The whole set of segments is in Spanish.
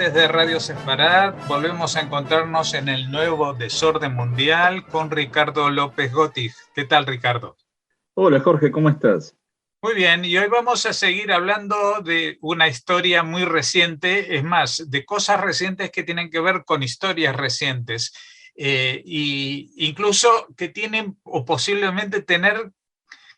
oyentes de Radio Sefarad, volvemos a encontrarnos en el nuevo Desorden Mundial con Ricardo López Gotig. ¿Qué tal, Ricardo? Hola Jorge, ¿cómo estás? Muy bien, y hoy vamos a seguir hablando de una historia muy reciente, es más, de cosas recientes que tienen que ver con historias recientes, y incluso que tienen o posiblemente tener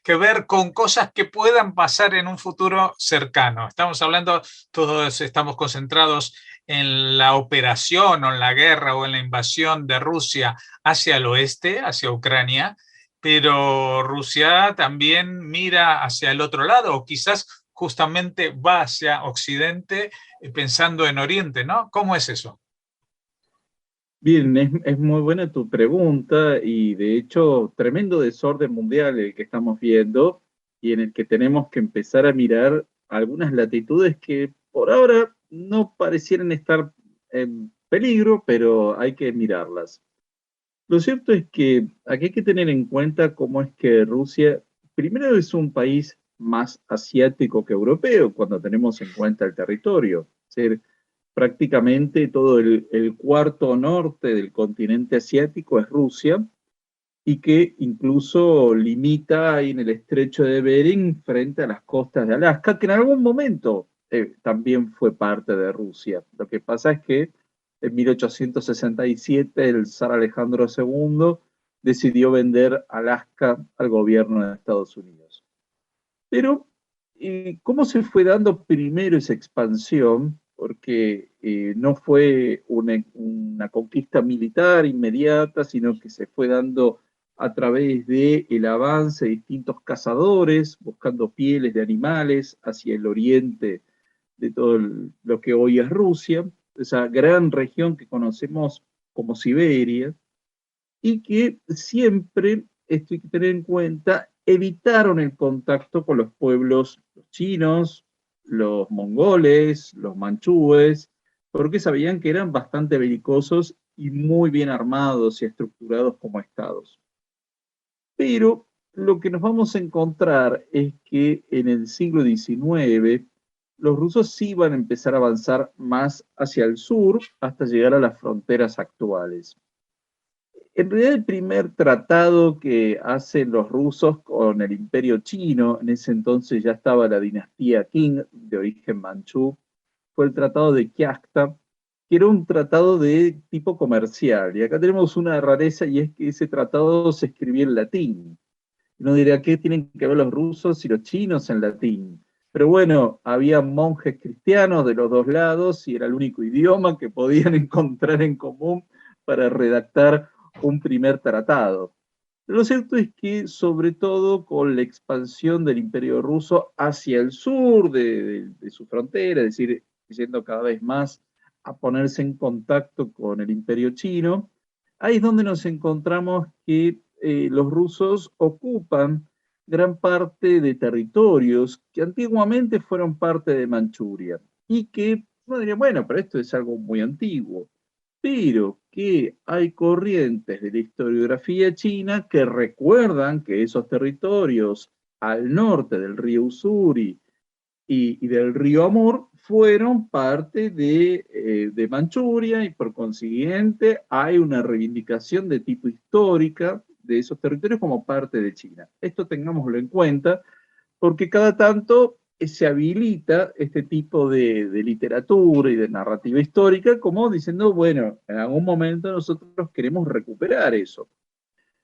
que ver con cosas que puedan pasar en un futuro cercano. Estamos hablando, todos estamos concentrados en la operación o en la guerra o en la invasión de Rusia hacia el oeste, hacia Ucrania, pero Rusia también mira hacia el otro lado, o quizás justamente va hacia Occidente pensando en Oriente, ¿no? ¿Cómo es eso? Bien, es muy buena tu pregunta y de hecho tremendo desorden mundial el que estamos viendo y en el que tenemos que empezar a mirar algunas latitudes que por ahora no parecieran estar en peligro, pero hay que mirarlas. Lo cierto es que aquí hay que tener en cuenta cómo es que Rusia, primero es un país más asiático que europeo cuando tenemos en cuenta el territorio. Es decir, prácticamente todo el cuarto norte del continente asiático es Rusia y que incluso limita ahí en el estrecho de Bering frente a las costas de Alaska, que en algún momento también fue parte de Rusia. Lo que pasa es que en 1867 el zar Alejandro II decidió vender Alaska al gobierno de Estados Unidos. Pero, ¿cómo se fue dando primero esa expansión? Porque no fue una conquista militar inmediata, sino que se fue dando a través del avance de distintos cazadores, buscando pieles de animales hacia el oriente de todo lo que hoy es Rusia, esa gran región que conocemos como Siberia, y que siempre, esto hay que tener en cuenta, evitaron el contacto con los pueblos chinos, los mongoles, los manchúes, porque sabían que eran bastante belicosos y muy bien armados y estructurados como estados. Pero lo que nos vamos a encontrar es que en el siglo XIX los rusos sí van a empezar a avanzar más hacia el sur hasta llegar a las fronteras actuales. En realidad el primer tratado que hacen los rusos con el imperio chino, en ese entonces ya estaba la dinastía Qing de origen manchú, fue el tratado de Kyakhta, que era un tratado de tipo comercial. Y acá tenemos una rareza y es que ese tratado se escribía en latín. Uno dirá, ¿qué tienen que ver los rusos y los chinos en latín? Pero bueno, había monjes cristianos de los dos lados y era el único idioma que podían encontrar en común para redactar un primer tratado. Lo cierto es que, sobre todo con la expansión del imperio ruso hacia el sur de su frontera, es decir, yendo cada vez más a ponerse en contacto con el imperio chino, ahí es donde nos encontramos que los rusos ocupan gran parte de territorios que antiguamente fueron parte de Manchuria y que uno diría, bueno, pero esto es algo muy antiguo, pero que hay corrientes de la historiografía china que recuerdan que esos territorios al norte del río Usuri y del río Amur fueron parte de Manchuria y por consiguiente hay una reivindicación de tipo histórica de esos territorios como parte de China. Esto tengámoslo en cuenta porque cada tanto se habilita este tipo de literatura y de narrativa histórica como diciendo, bueno, en algún momento nosotros queremos recuperar eso.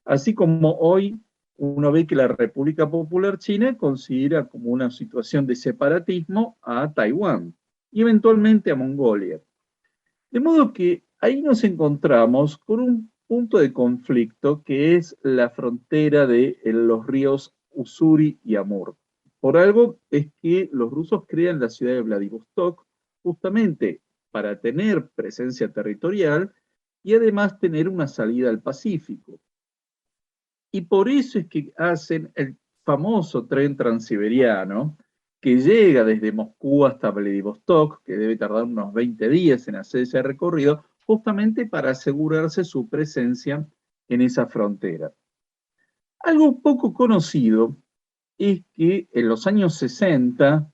Así como hoy uno ve que la República Popular China considera como una situación de separatismo a Taiwán y eventualmente a Mongolia. De modo que ahí nos encontramos con un punto de conflicto que es la frontera de los ríos Usuri y Amur. Por algo es que los rusos crean la ciudad de Vladivostok justamente para tener presencia territorial y además tener una salida al Pacífico. Y por eso es que hacen el famoso tren transiberiano que llega desde Moscú hasta Vladivostok, que debe tardar unos 20 días en hacer ese recorrido, justamente para asegurarse su presencia en esa frontera. Algo poco conocido es que en los años 60,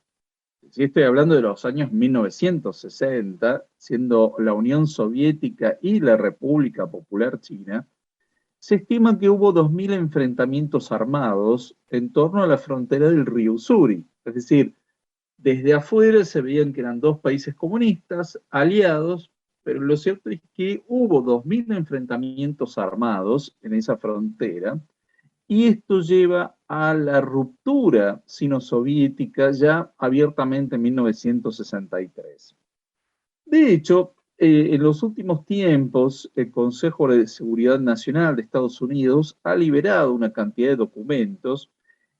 si estoy hablando de los años 1960, siendo la Unión Soviética y la República Popular China, se estima que hubo 2.000 enfrentamientos armados en torno a la frontera del río Usuri. Es decir, desde afuera se veían que eran dos países comunistas, aliados, pero lo cierto es que hubo 2.000 enfrentamientos armados en esa frontera, y esto lleva a la ruptura sino-soviética ya abiertamente en 1963. De hecho, en los últimos tiempos, el Consejo de Seguridad Nacional de Estados Unidos ha liberado una cantidad de documentos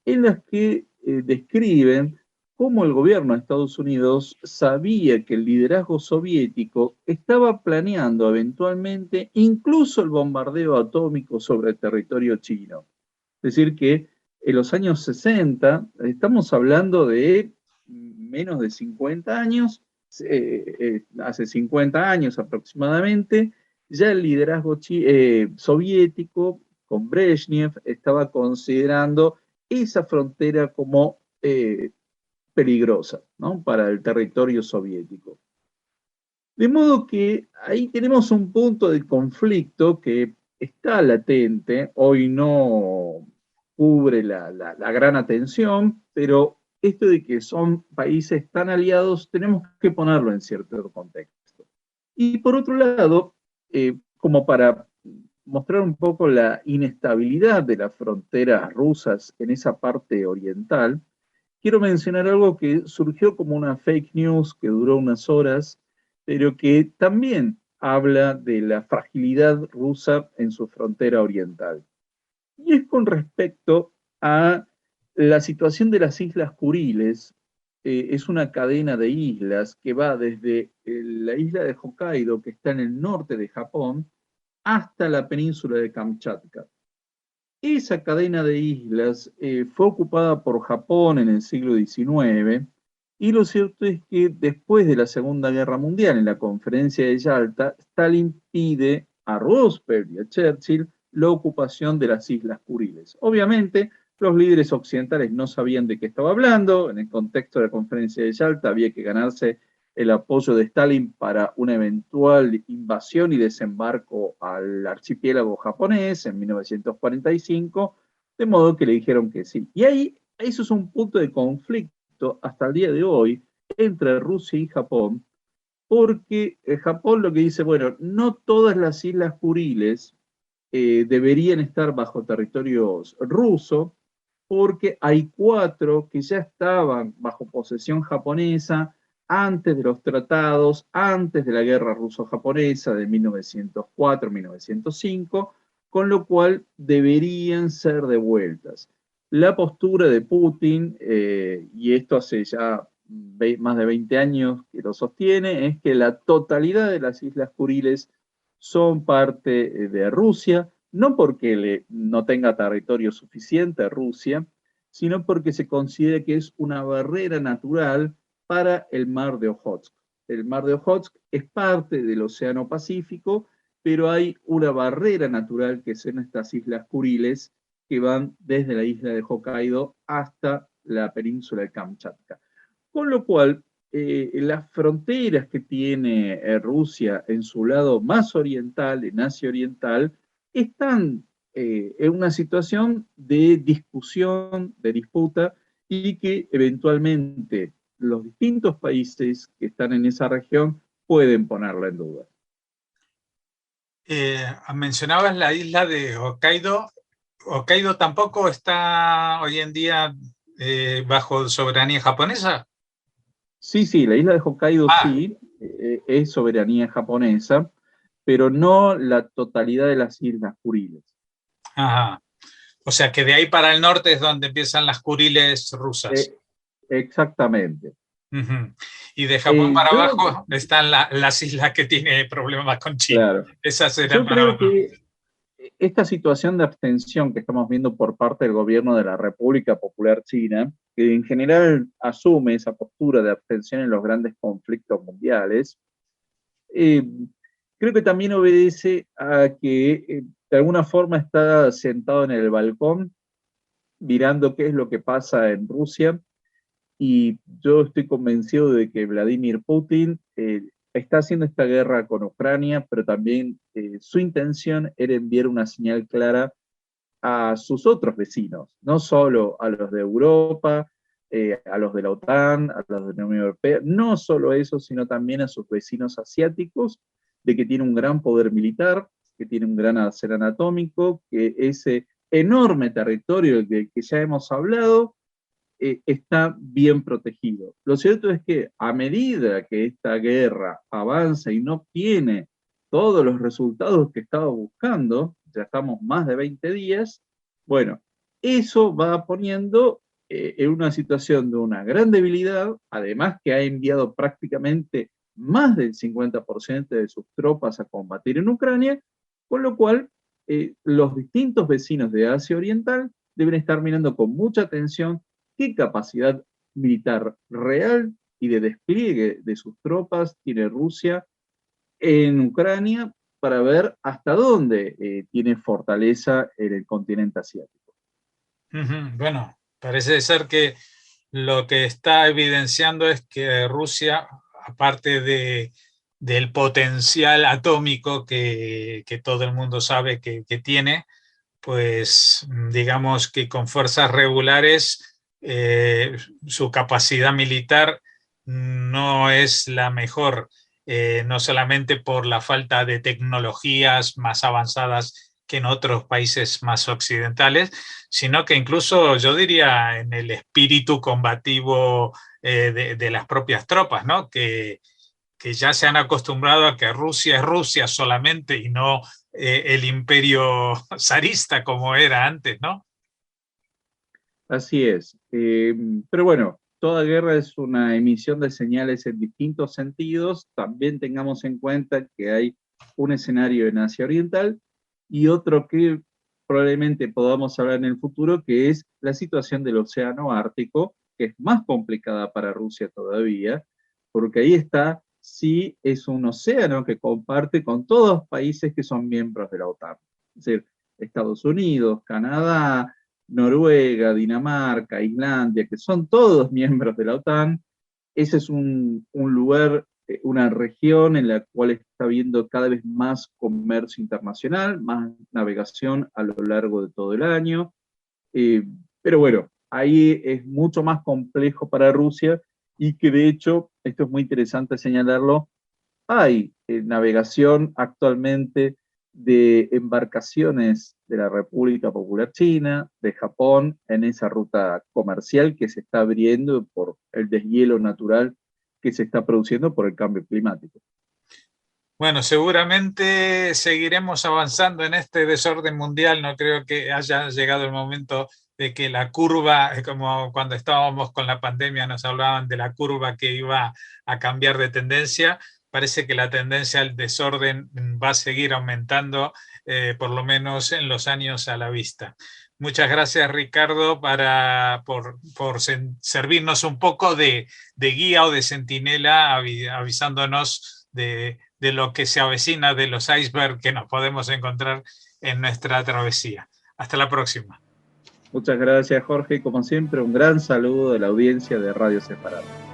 en las que describen cómo el gobierno de Estados Unidos sabía que el liderazgo soviético estaba planeando eventualmente incluso el bombardeo atómico sobre el territorio chino. Es decir, que en los años 60, estamos hablando de menos de 50 años, hace 50 años aproximadamente, ya el liderazgo soviético con Brezhnev estaba considerando esa frontera como peligrosa, ¿no?, para el territorio soviético. De modo que ahí tenemos un punto de conflicto que está latente, hoy no cubre la gran atención, pero esto de que son países tan aliados tenemos que ponerlo en cierto contexto. Y por otro lado, como para mostrar un poco la inestabilidad de las fronteras rusas en esa parte oriental, quiero mencionar algo que surgió como una fake news que duró unas horas, pero que también habla de la fragilidad rusa en su frontera oriental. Y es con respecto a la situación de las Islas Kuriles. Es una cadena de islas que va desde la isla de Hokkaido, que está en el norte de Japón, hasta la península de Kamchatka. Esa cadena de islas fue ocupada por Japón en el siglo XIX, y lo cierto es que después de la Segunda Guerra Mundial, en la Conferencia de Yalta, Stalin pide a Roosevelt y a Churchill la ocupación de las Islas Kuriles. Obviamente, los líderes occidentales no sabían de qué estaba hablando. En el contexto de la Conferencia de Yalta había que ganarse el apoyo de Stalin para una eventual invasión y desembarco al archipiélago japonés en 1945, de modo que le dijeron que sí. Y ahí, eso es un punto de conflicto hasta el día de hoy entre Rusia y Japón, porque Japón lo que dice, bueno, no todas las Islas Kuriles deberían estar bajo territorio ruso, porque hay 4 que ya estaban bajo posesión japonesa antes de los tratados, antes de la guerra ruso-japonesa de 1904-1905, con lo cual deberían ser devueltas. La postura de Putin, y esto hace ya más de 20 años que lo sostiene, es que la totalidad de las Islas Kuriles son parte de Rusia, no porque no tenga territorio suficiente Rusia, sino porque se considera que es una barrera natural para el mar de Ojotsk. El mar de Ojotsk es parte del Océano Pacífico, pero hay una barrera natural que son estas Islas Kuriles, que van desde la isla de Hokkaido hasta la península de Kamchatka. Con lo cual, las fronteras que tiene Rusia en su lado más oriental, en Asia Oriental, están en una situación de discusión, de disputa, y que eventualmente los distintos países que están en esa región pueden ponerla en duda. Mencionabas la isla de Hokkaido. ¿Hokkaido tampoco está hoy en día bajo soberanía japonesa? Sí, la isla de Hokkaido sí, es soberanía japonesa, pero no la totalidad de las Islas Kuriles. Ajá. O sea que de ahí para el norte es donde empiezan las Kuriles rusas. Exactamente. Uh-huh. Y de Japón para abajo están las islas que tienen problemas con China. Claro. Esas eran yo creo que esta situación de abstención que estamos viendo por parte del gobierno de la República Popular China, que en general asume esa postura de abstención en los grandes conflictos mundiales, creo que también obedece a que de alguna forma está sentado en el balcón mirando qué es lo que pasa en Rusia, y yo estoy convencido de que Vladimir Putin está haciendo esta guerra con Ucrania, pero también su intención era enviar una señal clara a sus otros vecinos, no solo a los de Europa, a los de la OTAN, a los de la Unión Europea, no solo eso, sino también a sus vecinos asiáticos, de que tiene un gran poder militar, que tiene un gran arsenal atómico, que ese enorme territorio del que ya hemos hablado está bien protegido. Lo cierto es que a medida que esta guerra avanza y no obtiene todos los resultados que estaba buscando, ya estamos más de 20 días, bueno, eso va poniendo en una situación de una gran debilidad, además que ha enviado prácticamente más del 50% de sus tropas a combatir en Ucrania, con lo cual los distintos vecinos de Asia Oriental deben estar mirando con mucha atención qué capacidad militar real y de despliegue de sus tropas tiene Rusia en Ucrania para ver hasta dónde tiene fortaleza en el continente asiático. Bueno, parece ser que lo que está evidenciando es que Rusia, aparte del potencial atómico que todo el mundo sabe que tiene, pues digamos que con fuerzas regulares su capacidad militar no es la mejor, no solamente por la falta de tecnologías más avanzadas que en otros países más occidentales, sino que incluso yo diría en el espíritu combativo de las propias tropas, ¿no? Que ya se han acostumbrado a que Rusia es Rusia solamente y no el imperio zarista como era antes, ¿no? Así es. Pero bueno, toda guerra es una emisión de señales en distintos sentidos. También tengamos en cuenta que hay un escenario en Asia Oriental y otro que probablemente podamos hablar en el futuro, que es la situación del Océano Ártico, que es más complicada para Rusia todavía, porque ahí está, sí, es un océano que comparte con todos los países que son miembros de la OTAN. Es decir, Estados Unidos, Canadá, Noruega, Dinamarca, Islandia, que son todos miembros de la OTAN. Ese es un lugar, una región en la cual está habiendo cada vez más comercio internacional, más navegación a lo largo de todo el año. Pero bueno, ahí es mucho más complejo para Rusia y que de hecho, esto es muy interesante señalarlo, hay navegación actualmente de embarcaciones de la República Popular China, de Japón, en esa ruta comercial que se está abriendo por el deshielo natural que se está produciendo por el cambio climático. Bueno, seguramente seguiremos avanzando en este desorden mundial. No creo que haya llegado el momento de que la curva, como cuando estábamos con la pandemia, nos hablaban de la curva que iba a cambiar de tendencia. Parece que la tendencia al desorden va a seguir aumentando, por lo menos en los años a la vista. Muchas gracias, Ricardo, por servirnos un poco de guía o de centinela, avisándonos de lo que se avecina, de los icebergs que nos podemos encontrar en nuestra travesía. Hasta la próxima. Muchas gracias, Jorge. Como siempre, un gran saludo de la audiencia de Radio Separado.